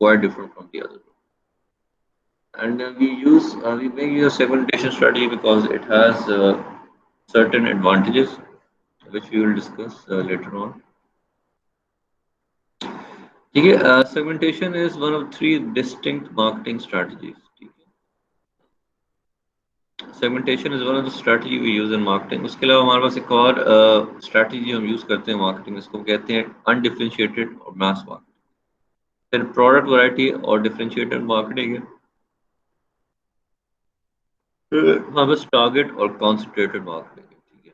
quite different from the other. And we make use of segmentation strategy because it has certain advantages which we will discuss later on. ठीक है, segmentation is one of three distinct marketing strategies. ठीक है, segmentation is one of the strategy we use in marketing. उसके अलावा हमारे पास एक और strategy हम use करते हैं marketing में, इसको कहते हैं undifferentiated और mass marketing. फिर product variety और differentiated marketing है. फिर हमारे पास target और concentrated marketing है. ठीक है,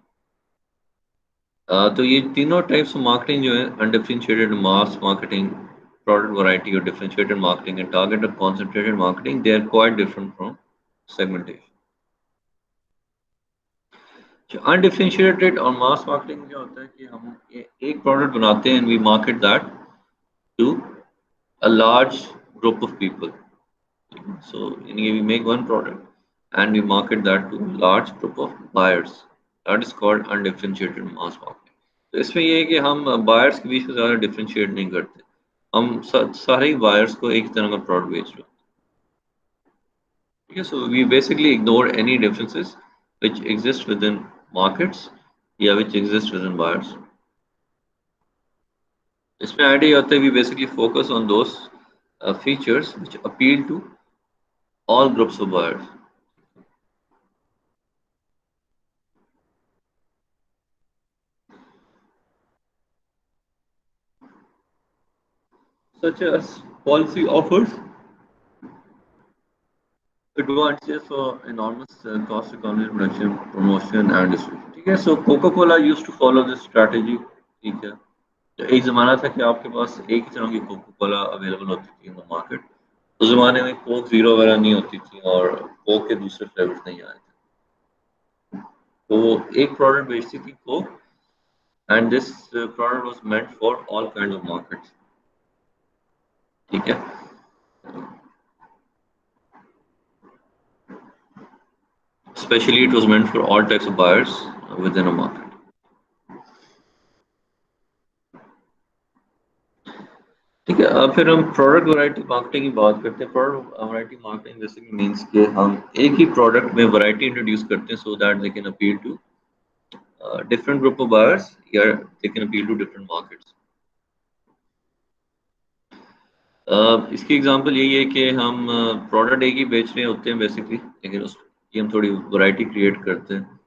तो ये तीनों टाइप्स ऑफ मार्केटिंग जो है undifferentiated, mass marketing, product variety और डिफरेंशिएटेड मार्केटिंग एंड टारगेट और concentrated marketing, they are quite different from segmentation. Undifferentiated और मास मार्केटिंग में क्या होता है कि हम एक प्रोडक्ट बनाते हैं and we market that to a large group of people. So we make one product and we market that to a large group of buyers. That is called undifferentiated mass marketing. तो इसमें ये है कि हम buyers के बीच में ज़्यादा differentiate नहीं करते, हम सारे ही बायर्स को एक तरह का प्रोडक्ट बेच रहे हैं. ठीक है, so we basically ignore any differences which exist within markets या which exist within buyers. इसमें आइडिया होता है we basically focus on those features which appeal to all groups of buyers. Such as policy offers advantages for enormous cost economy reduction, promotion and distribution. ठीक है, so Coca-Cola used to follow this strategy. ठीक है, तो एक ज़माना था कि आपके पास एक ही तरह की कोका कोला अवेलेबल होती थी इन द मार्केट. उस ज़माने में कोक जीरो वगैरह नहीं होती थी और कोक के दूसरे फ्लेवर्स नहीं आए थे. तो वो एक प्रोडक्ट बेचती थी Coke and this product was meant for all kind of markets. ठीक है, especially it was meant for all types of buyers within a market. ठीक है, अब फिर हम प्रोडक्ट वैरायटी मार्केटिंग की बात करते हैं. Product variety marketing basically means कि हम एक ही प्रोडक्ट में वैरायटी इंट्रोड्यूस करते हैं so that they can appeal to different group of buyers या they can appeal to different markets. इसकी एग्जांपल यही है कि हम प्रोडक्ट एक ही बेच रहे होते हैं बेसिकली, लेकिन उसकी हम थोड़ी वैरायटी क्रिएट करते हैं.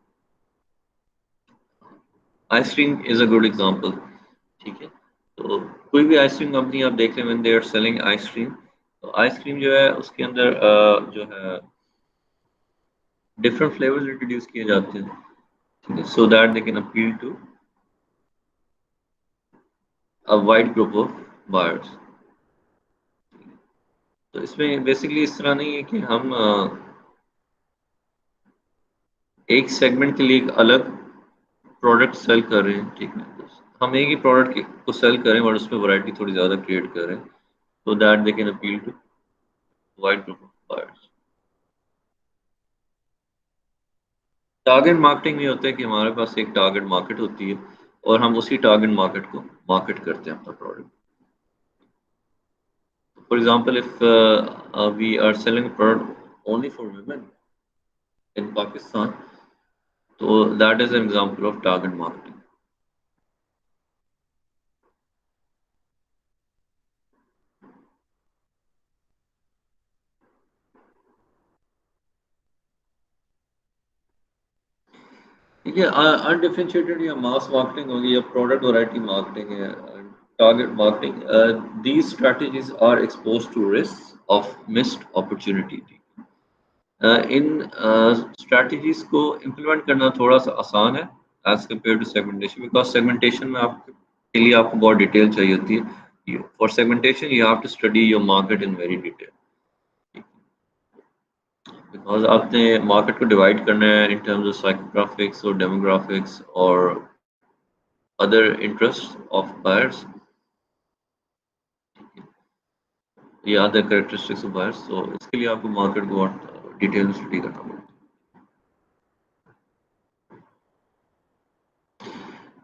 Ice cream is a good example. ठीक है, तो कोई भी आइसक्रीम कंपनी आप देख रहे हैं, दे आर सेलिंग आइसक्रीम, तो आइसक्रीम जो है उसके अंदर जो है डिफरेंट फ्लेवर्स इंट्रोड्यूस किए जाते हैं. ठीक है, so that they can appeal to a wide group of buyers. तो इसमें बेसिकली इस तरह नहीं है कि हम एक सेगमेंट के लिए एक अलग प्रोडक्ट सेल कर रहे हैं. ठीक है, हम एक ही प्रोडक्ट को सेल करें और उसमें वैरायटी थोड़ी ज़्यादा क्रिएट करें so that they can appeal to wide group of buyers. Target marketing में होता है कि हमारे पास एक टारगेट मार्केट होती है और हम उसी टारगेट मार्केट को मार्केट करते हैं अपना product. For example if we are selling product only for women in Pakistan, तो that is an example of target marketing. ठीक है, अनडिफरेंशिएटेड या मास मार्केटिंग होगी या प्रोडक्ट वैरायटी मार्केटिंग है, target marketing, these strategies are exposed to risk of missed opportunity. इन strategies को implement करना थोड़ा सा आसान है as compare to segmentation, because segmentation में आपके के लिए आपको बहुत डिटेल चाहिए होती है. For segmentation you have to study your market in very detail, because आपने मार्केट को डिवाइड करना है इन टर्म्स ऑफ साइकोग्राफिक्स और डेमोग्राफिक्स और अदर इंटरेस्ट ऑफ बायर्स या अदर कैरेक्टरिस्टिक्स ऑफ बायर्स. तो इसके लिए आपको मार्केट को बहुत डिटेल में स्टडी करना पड़ेगा.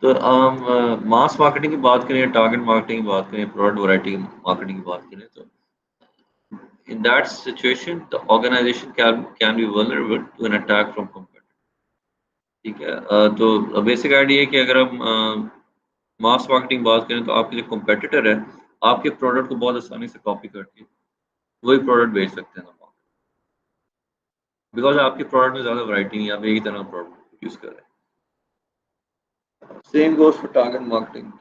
तो हम मास मार्केटिंग की बात करें, टारगेट मार्केटिंग की बात करें, प्रोडक्ट वैरायटी मार्केटिंग की बात करें, तो In that situation, the organization can be vulnerable to an attack from competitors. ठीक है, तो बेसिक आइडिया है कि अगर हम मास मार्केटिंग बात करें तो आपके जो कॉम्पिटिटर है, आपके प्रोडक्ट को बहुत आसानी से कॉपी करके वही प्रोडक्ट बेच सकते हैं आप, बिकॉज आपके प्रोडक्ट में ज़्यादा वैरायटी नहीं है, आप एक ही तरह प्रोडक्ट यूज़ कर रहे हैं। Same goes for target marketing.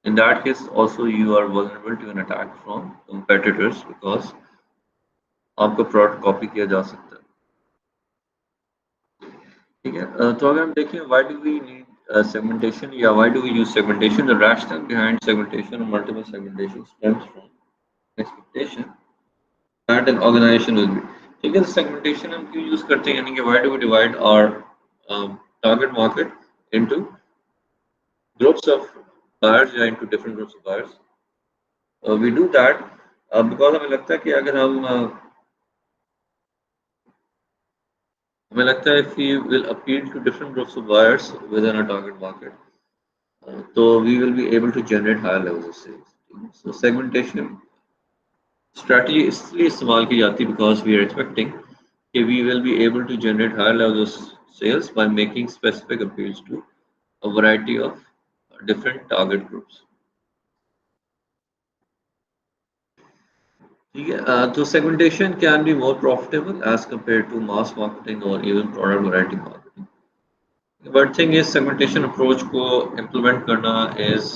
In that case, also you are vulnerable to an attack from competitors because आपका प्रोडक्ट कॉपी किया जा सकता है। ठीक है, तो अगर हम देखें why do we need segmentation या why do we use segmentation, the rational behind segmentation और multiple segmentation stems from expectation that an organization will be. ठीक है, तो सेगमेंटेशन हम क्यों यूज करते हैं, यानी कि why do we divide our target market into groups of buyers या into different groups of buyers. We do that because हमें लगता है कि अगर हमें लगता है if we will appeal to different groups of buyers within a target market, तो we will be able to generate higher levels of sales. So segmentation strategy इसलिए इस्तेमाल की जाती है because we are expecting कि we will be able to generate higher levels of sales by making specific appeals to a variety of different target groups. ठीक है, तो segmentation can be more profitable as compared to mass marketing or even product variety marketing. But thing is segmentation approach को implement करना is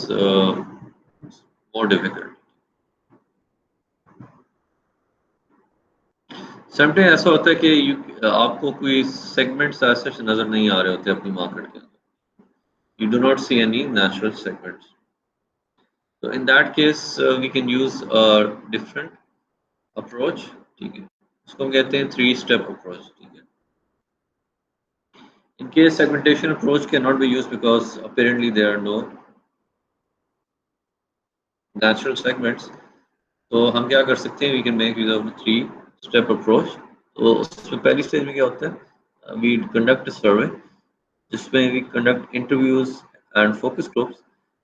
more difficult. Sometimes ऐसा होता है कि आपको कोई segments ऐसे नजर नहीं आ रहे होते अपनी market के अंदर. You do not see any natural segments. So in that case, we can use a different approach. ठीक है, इसको हम कहते हैं 3-step approach. ठीक है. In case segmentation approach cannot be used because apparently there are no natural segments, तो हम क्या कर सकते हैं, we can make use of a 3-step approach. तो उसमें पहली स्टेज में क्या होता है, we conduct a survey जिसमें we conduct interviews and focus groups,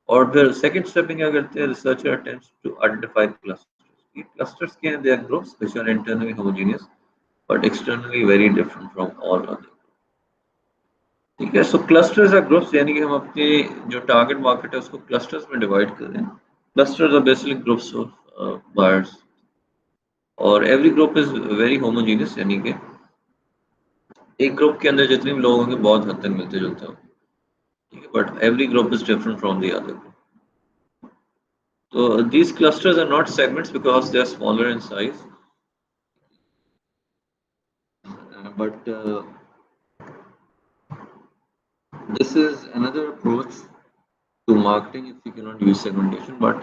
और फिर सेकंड स्टेप में क्या करते हैं, researcher attempts to identify clusters. ये clusters क्या हैं, they are groups which are internally homogeneous but externally very different from all others. ठीक है, सो क्लस्टर्स आर ग्रुप्स, यानी कि हम अपने जो टारगेट मार्केट है उसको क्लस्टर्स में डिवाइड कर रहे हैं. Clusters are basically groups of buyers और every group is very homogeneous, यानी कि एक ग्रुप के अंदर जितने भी लोग होंगे बहुत हद तक मिलते जुलते होंगे. ठीक है, but every group is different from the other group. तो these clusters are not segments because they are smaller in size, but this is another approach to marketing if you cannot use segmentation, but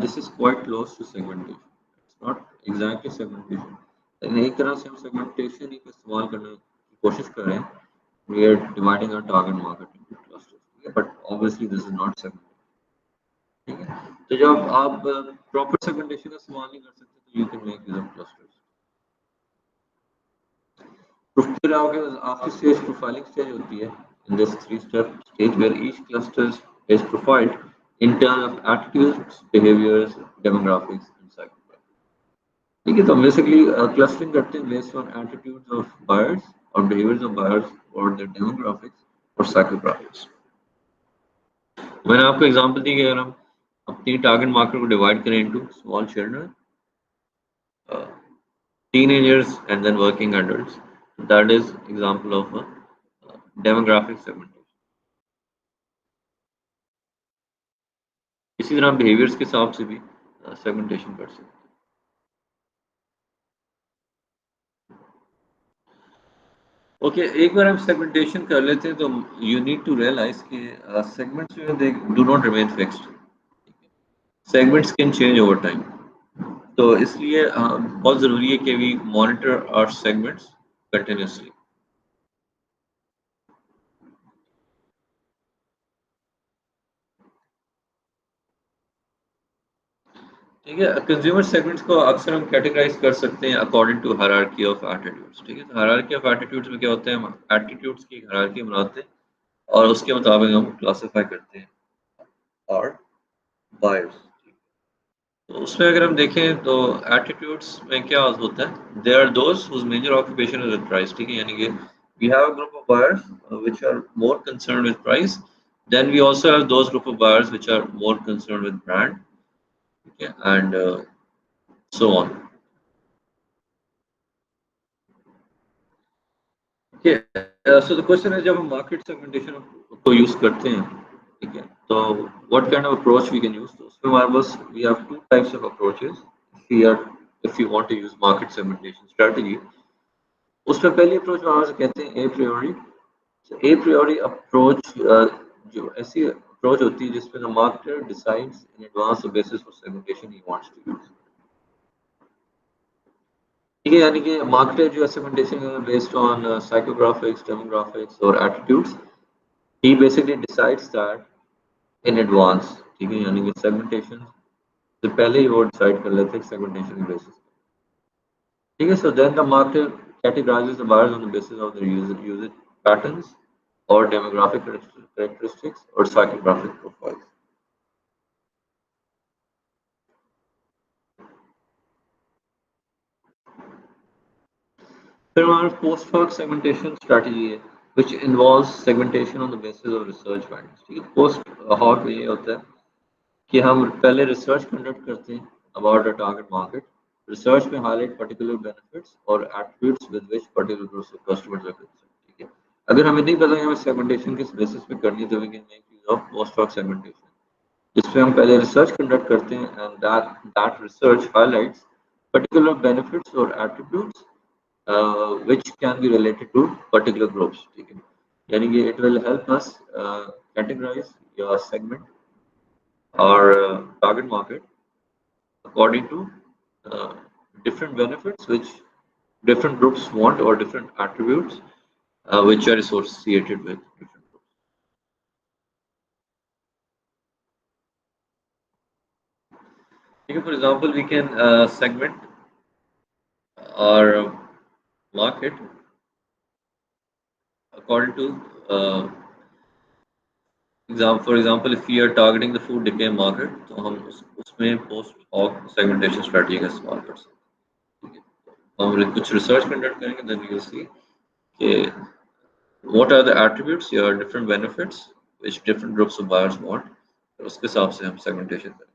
this is quite close to segmentation. It's not exactly segmentation. लेकिन एक तरह से हम segmentation ही का इस्तेमाल करने की कोशिश कर रहे हैं. We are dividing our target market into clusters, but obviously this is not segmentation. ठीक है, तो जब आप proper segmentation का इस्तेमाल नहीं कर सकते तो you can make use of clusters. फिर आपकी stage profiling stage होती है. In this 3-step stage where each cluster is profiled in terms of attitudes, behaviors, demographics, and psychographics. ठीक है, तो basically clustering करते हैं based on attitudes of buyers or behaviors of buyers or their demographics or psychographics. मैंने आपको example दी कि अगर हम अपनी टारगेट मार्केट को डिवाइड करें into small children, teenagers and then working adults, that is example of a demographic segmentation. इसी तरह बिहेवियर्स के हिसाब से भी सेगमेंटेशन कर सकते हैं. ओके, एक बार हम सेगमेंटेशन कर लेते हैं तो यू नीड टू रियलाइज कि सेगमेंट्स जो है they do not remain fixed. Segments can change over time, तो इसलिए बहुत ज़रूरी है कि we monitor our segments continuously. ठीक है, कंज्यूमर सेगमेंट्स को अक्सर हम कैटेगराइज कर सकते हैं according to hierarchy of attitudes. ठीक है, तो हायरार्की ऑफ एटीट्यूड्स में क्या होता है, हम एटीट्यूड्स की हायरार्की बनाते हैं और उसके मुताबिक हम क्लासिफाई करते हैं और बायर्स. तो उसमें अगर हम देखें तो एटीट्यूड्स में क्या होता है, they are those whose major occupation is price, ठीक है, यानी कि we have a group of buyers which are more concerned with price, then we also have those group of buyers which are more concerned with brand, ठीक है, and so on. So the question है, जब हम market segmentation को use करते हैं, ठीक है, तो what kind of approach we can use, तो उसमें हमारे पास we have two types of approaches we are, if you want to use market segmentation strategy. उसमें पहली अप्रोच हमारे से कहते हैं ए प्रियोरी। ए प्रियोरी अप्रोच जो ऐसी अप्रोच होती है जिसमें the marketer decides in advance the basis for segmentation he wants to use, ठीक है, यानी कि मार्केटर जो है segmentation based on psychographics, demographics और attitudes, he basically decides that in advance, ठीक है, यानी कि सेगमेंटेशन से पहले ही वो डिसाइड कर लेते हैं सेगमेंटेशन के बेसिस, ठीक है। So then the market categorizes the buyers on the basis of their usage patterns or demographic characteristics or psychographic profiles। फिर हमारा पोस्ट हॉक सेगमेंटेशन स्ट्रेटजी है which involves segmentation on the basis of research findings, ठीक है। Post hoc ये होता है कि हम पहले रिसर्च कंडक्ट करते हैं about a target market, research में हाईलाइट पर्टिकुलर बेनिफिट्स और attributes with which particular groups of customers are concerned, ठीक है। अगर हमें नहीं पता कि हमें सेगमेंटेशन किस बेसिस पे करनी है, तो we can make use of post hoc segmentation, जिसमें हम पहले रिसर्च कंडक्ट करते हैं and that research highlights particular benefits और attributes which can be related to particular groups, ठीक है, यानी कि it will help us categorize your segment or target market according to uh, different benefits which different groups want or different attributes which are associated with different groups. Okay, for example, we can segment our market according to example. For example, if we are targeting the food decay market, तो हम उसमें post hoc segmentation strategy का इस्तेमाल कर सकते हैं, ठीक है। हम कुछ research conduct करेंगे, then we will see कि what are the attributes or different benefits which different groups of buyers want, तो उसके हिसाब से हम segmentation करें।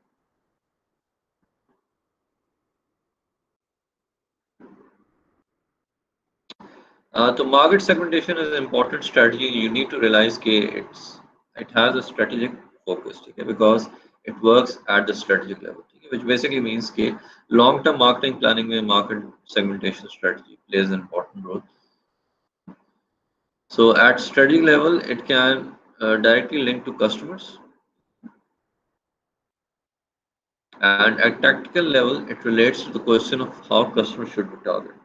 तो market segmentation is an important strategy. You need to realize that it has a strategic focus, ठीक है, because it works at the strategic level, ठीक है, which basically means कि long term marketing planning में market segmentation strategy plays an important role. So at strategic level, it can directly link to customers, and at tactical level, it relates to the question of how customers should be targeted।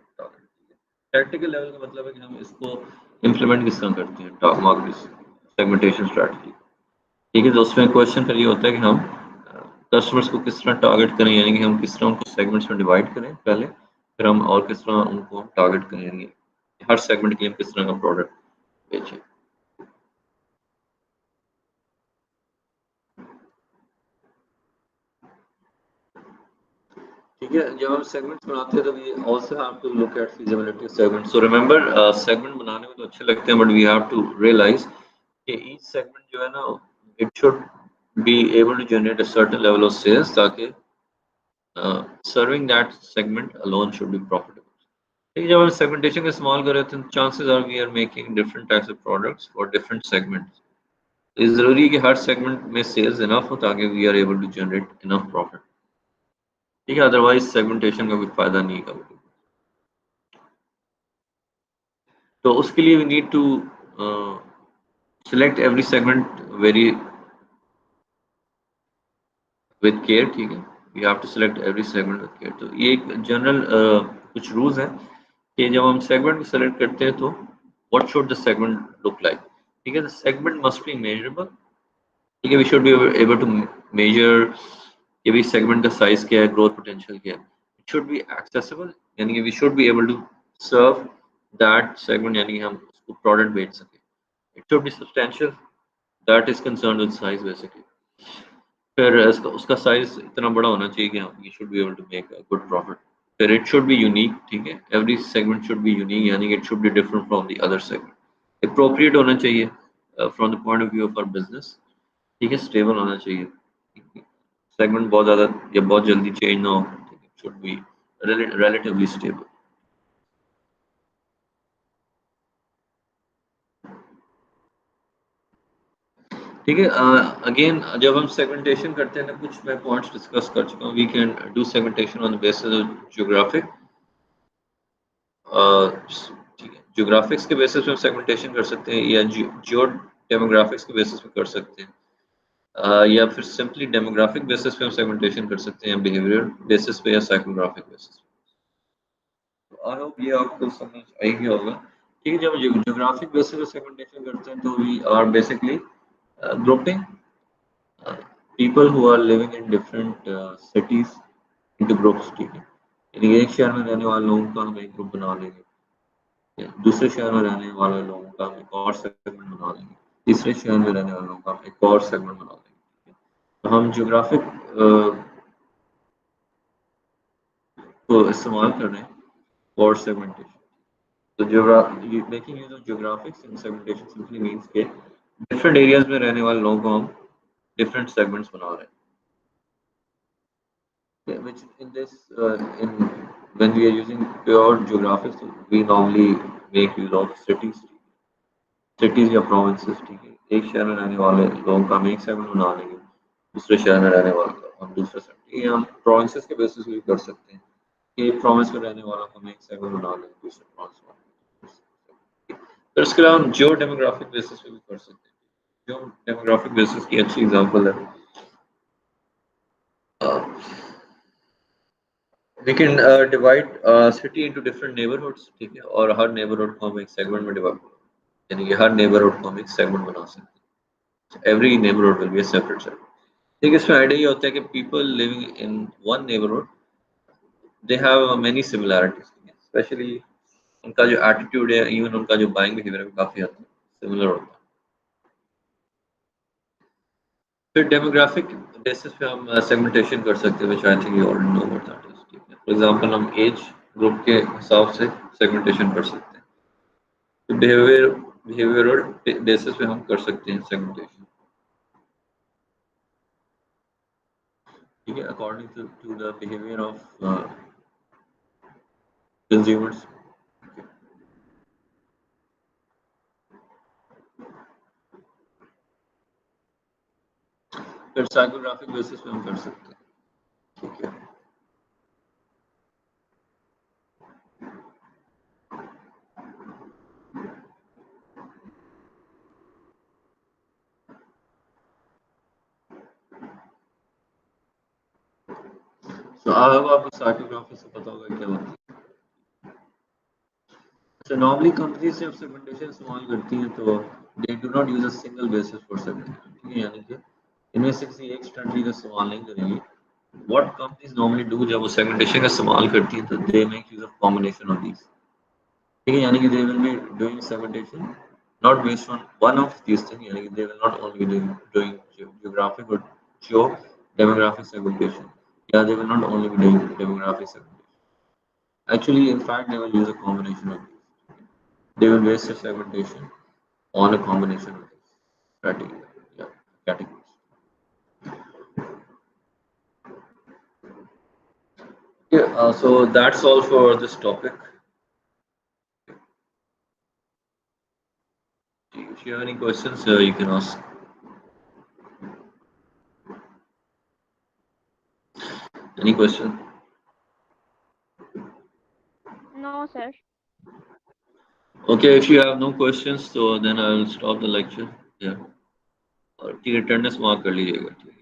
Tactical level का मतलब है कि हम इसको implement किस तरह करते हैं मार्केट सेगमेंटेशन स्ट्रेटजी, ठीक है। तो उसमें क्वेश्चन फिर ये होता है कि हम कस्टमर्स को किस तरह टारगेट करें, यानी कि हम किस तरह उनको सेगमेंट्स में डिवाइड करें पहले, फिर हम और किस तरह उनको टारगेट करें, यानी हर सेगमेंट के लिए हम किस तरह का प्रोडक्ट बेचें। ठीक है, जब हम सेगमेंट्स बनाते हैं तो we also have to look at feasibility of segment. So remember, segment बनाने में तो अच्छे लगते हैं, but we have to realise कि ईच सेगमेंट जो है ना, it should be able to generate a certain level of sales, ताकि serving that segment alone should be profitable, ठीक है। जब हम सेगमेंटेशन का इस्तेमाल कर रहे थे, chances are we are making different types of products for different segments. इस जरूरी है कि हर सेगमेंट में सेल्स इनफ हो ताकि we are able to generate enough profit, ठीक है, अदरवाइज सेगमेंटेशन का कोई फायदा नहीं है। तो उसके लिए we need to select every segment very with care, ठीक है। we have to select every segment with care। तो ये एक जनरल कुछ रूल्स हैं कि जब हम सेगमेंट को सेलेक्ट करते हैं तो what should the segment look like, ठीक है। the segment must be measurable, ठीक है, we should be able to measure कि भी सेगमेंट का साइज क्या है, ग्रोथ पोटेंशियल क्या है। it should be accessible, यानी कि we should be able to serve that segment, यानी कि हम उसको प्रोडक्ट बेच सकें। it should be substantial, that is concerned with size basically, फिर उसका साइज इतना बड़ा होना चाहिए कि you should be able to make a good profit. फिर इट शुड बी यूनिक, ठीक है, every segment should be unique, यानी it should be different from the other segment. Appropriate होना चाहिए from the point of view of our business, ठीक है, stable होना चाहिए, सेगमेंट बहुत ज़्यादा या बहुत जल्दी चेंज ना हो, शुड बी relatively stable। ठीक है, अगेन जब हम सेगमेंटेशन करते हैं ना, कुछ मैं पॉइंट्स डिस्कस कर चुका हूँ। We can do segmentation on the basis of geographic, ठीक है, ज्योग्राफिक्स के बेसिस पे हम सेगमेंटेशन कर सकते हैं, या जियो डेमोग्राफिक्स के बेसिस पे कर सकते हैं, या फिर सिंपली डेमोग्राफिक बेसिस पे हम सेगमेंटेशन कर सकते हैं, बिहेवियर बेसिस पे या साइकोग्राफिक बेसिस पे। आई होप ये आपको समझ आई गया होगा। ठीक है, जब ज्योग्राफिक बेसिस पे सेगमेंटेशन करते हैं तो we are basically grouping people who are living in different cities into groups, ठीक है, यानी एक शहर में रहने वाले लोगों का हम एक ग्रुप बना लेंगे, दूसरे शहर में रहने वाले लोगों का हम एक और सेगमेंट बना लेंगे, तीसरे शहर में रहने वाले लोगों का हम एक और सेगमेंट बना लेंगे। तो हम ज्योग्राफिक को इस्तेमाल कर रहे हैं फॉर सेगमेंटेशन। तो making use of geographics in segmentation simply means के डिफरेंट एरियाज में रहने वाले लोगों को हम डिफरेंट सेगमेंट्स बना रहे हैं। Yeah, which in this in when we are using pure geographics, we normally make use of cities या provinces, ठीक है, एक शहर में रहने वाले लोगों का हम एक सेगमेंट बना लेंगे, दूसरे शहर में रहने वाले का हम दूसरा सेगमेंट, ये हम प्रोविंसेस के बेसिस पे भी कर सकते हैं कि एक प्रोविंस में रहने वाला को हम एक सेगमेंट बना लेंगे, दूसरे प्रोविंस में। फिर उसके अलावा हम जियो डेमोग्राफिक बेसिस पे भी कर सकते हैं। जियो डेमोग्राफिक बेसिस की अच्छी एग्जांपल है, we can divide city into different neighborhoods, ठीक है, और हर neighborhood को हम एक segment में डिवाइड, यानी कि हर neighborhood को हम एक segment बना सकते हैं। every neighborhood will be a separate segment। ठीक है, इसमें आइडिया ये होता है कि people living in one neighborhood they have many similarities, especially उनका जो attitude है, even उनका जो buying behavior है, काफी हद तक similar होता है। फिर डेमोग्राफिक बेसिस पे हम सेगमेंटेशन कर सकते हैं, which I think you already know what that is, ठीक है। फॉर एग्जांपल हम एज ग्रुप के हिसाब से सेगमेंटेशन कर सकते हैं, तो बिहेवियरल बेसिस पे हम कर सकते हैं सेगमेंटेशन, ठीक है, according to the behaviour of consumers. फिर साइकोग्राफिक बेसिस पे हम कर सकते हैं, ठीक है। तो अब आपको साइकोग्राफी से पता होगा क्या होता है। So normally कंपनीज जब सेगमेंटेशन इस्तेमाल करती हैं तो दे do not use a single basis for segmentation, ठीक है, यानी कि इनमें से किसी एक स्ट्रेटजी का इस्तेमाल नहीं करेंगी। व्हाट कंपनीज नॉर्मली डू, जब वो सेगमेंटेशन का इस्तेमाल करती हैं तो they make use of combination of these, ठीक है, यानी कि they will be doing segmentation not based on one of these thing, यानी कि they will not only doing geographic और जियो डेमोग्राफिक सेगमेंटेशन, या they will not only be doing demographic segmentation. Actually, in fact, they will use a combination of these. They will base their segmentation on a combination of these criteria, yeah, categories. Yeah, so that's all for this topic. If you have any questions, you can ask. Any question? No, sir. Okay, if you have no questions, so then I will stop the lecture. Yeah, और ठीक है, attendance mark कर लीजिएगा, ठीक है।